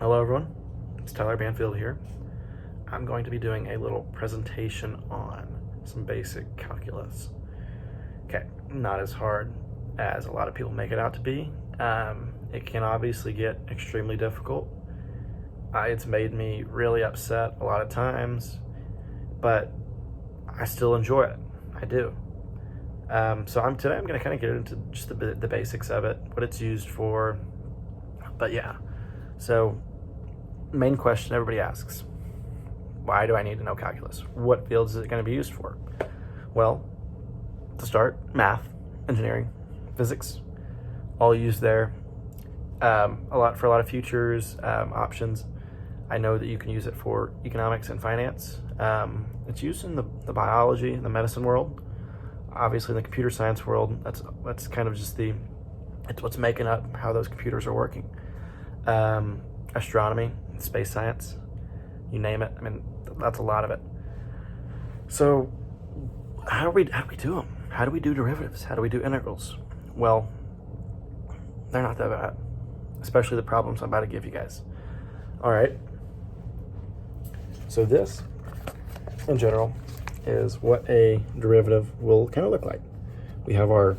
Hello everyone, it's Tyler Banfield here. I'm going to be doing a little presentation on some basic calculus. Okay, not as hard as a lot of people make it out to be. It can obviously get extremely difficult. It's made me really upset a lot of times, but I still enjoy it. I do. Today I'm going to kind of get into just the basics of it, what it's used for. But yeah, so main question everybody asks, why do I need to know calculus? What fields is it going to be used for? Well, to start, math, engineering, physics, all used there. For a lot of futures options. I know that you can use it for economics and finance. It's used in the biology, the medicine world. Obviously, in the computer science world, that's kind of just it's what's making up how those computers are working. Astronomy, space science, you name it. I mean, that's a lot of it. So how do we do them? How do we do derivatives? How do we do integrals? Well, they're not that bad, especially the problems I'm about to give you guys. All right. So this, in general, is what a derivative will kind of look like. We have our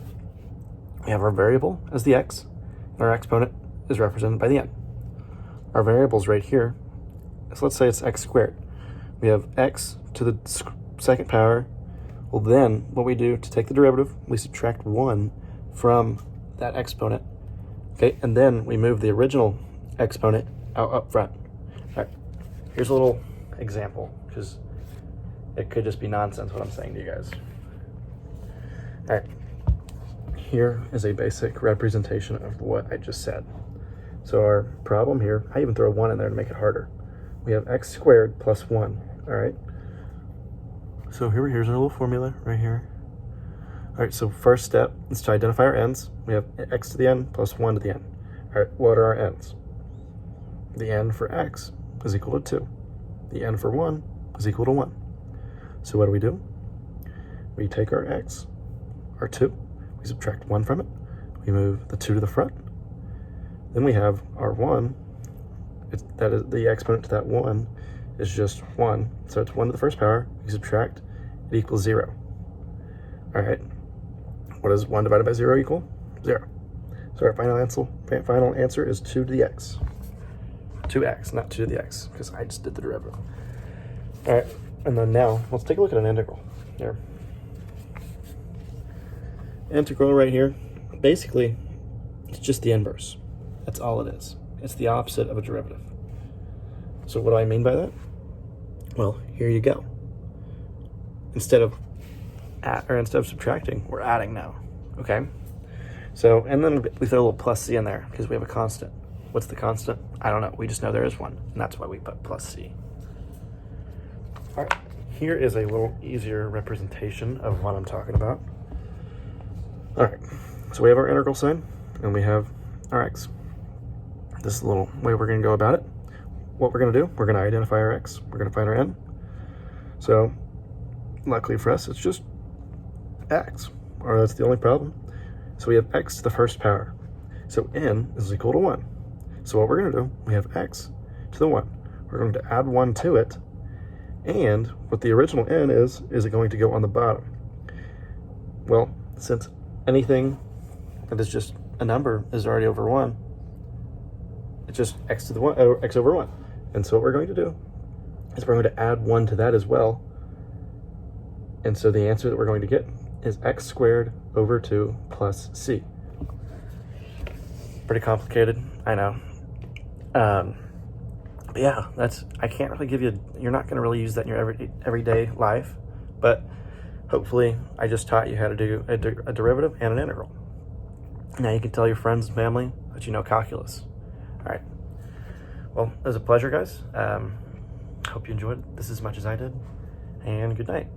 variable as the x, and our exponent is represented by the n. Our variable's right here. So let's say it's x squared. We have x to the second power. Well, then what we do to take the derivative, we subtract 1 from that exponent. Okay, and then we move the original exponent out up front. All right, here's a little example, because it could just be nonsense what I'm saying to you guys. All right, here is a basic representation of what I just said. So our problem here, I even throw a 1 in there to make it harder. We have x squared plus 1, all right? So here's our little formula right here. All right, so first step is to identify our n's. We have x to the n plus 1 to the n. All right, what are our n's? The n for x is equal to 2. The n for 1 is equal to 1. So what do? We take our x, our 2, we subtract 1 from it, we move the 2 to the front. Then we have our 1, that is the exponent to that 1 is just 1. So it's 1 to the first power, we subtract, it equals 0. All right, what does 1 divided by 0 equal? 0. So our final answer is 2 to the x. 2x, not 2 to the x, because I just did the derivative. All right, and then now, let's take a look at an integral. Here. Integral right here, basically, it's just the inverse. That's all it is. It's the opposite of a derivative. So what do I mean by that? Well, here you go. Instead of subtracting, we're adding now, okay? So, and then we throw a little plus c in there because we have a constant. What's the constant? I don't know. We just know there is one, and that's why we put plus c. All right, here is a little easier representation of what I'm talking about. All right, so we have our integral sign, and we have our x. This is a little way we're going to go about it. What we're going to do, we're going to identify our x. We're going to find our n. So, luckily for us, it's just x, or that's the only problem. So we have x to the first power. So n is equal to 1. So what we're going to do, we have x to the 1. We're going to add 1 to it, and what the original n is it going to go on the bottom? Well, since anything that is just a number is already over 1, it's just x to the 1, or x over 1. And so what we're going to do is we're going to add 1 to that as well. And so the answer that we're going to get is x squared over 2 plus c. Pretty complicated, I know. But yeah, I can't really give you, you're not going to really use that in your everyday life, but hopefully I just taught you how to do a derivative and an integral. Now you can tell your friends and family that you know calculus. All right. Well, it was a pleasure, guys. Hope you enjoyed this as much as I did, and good night.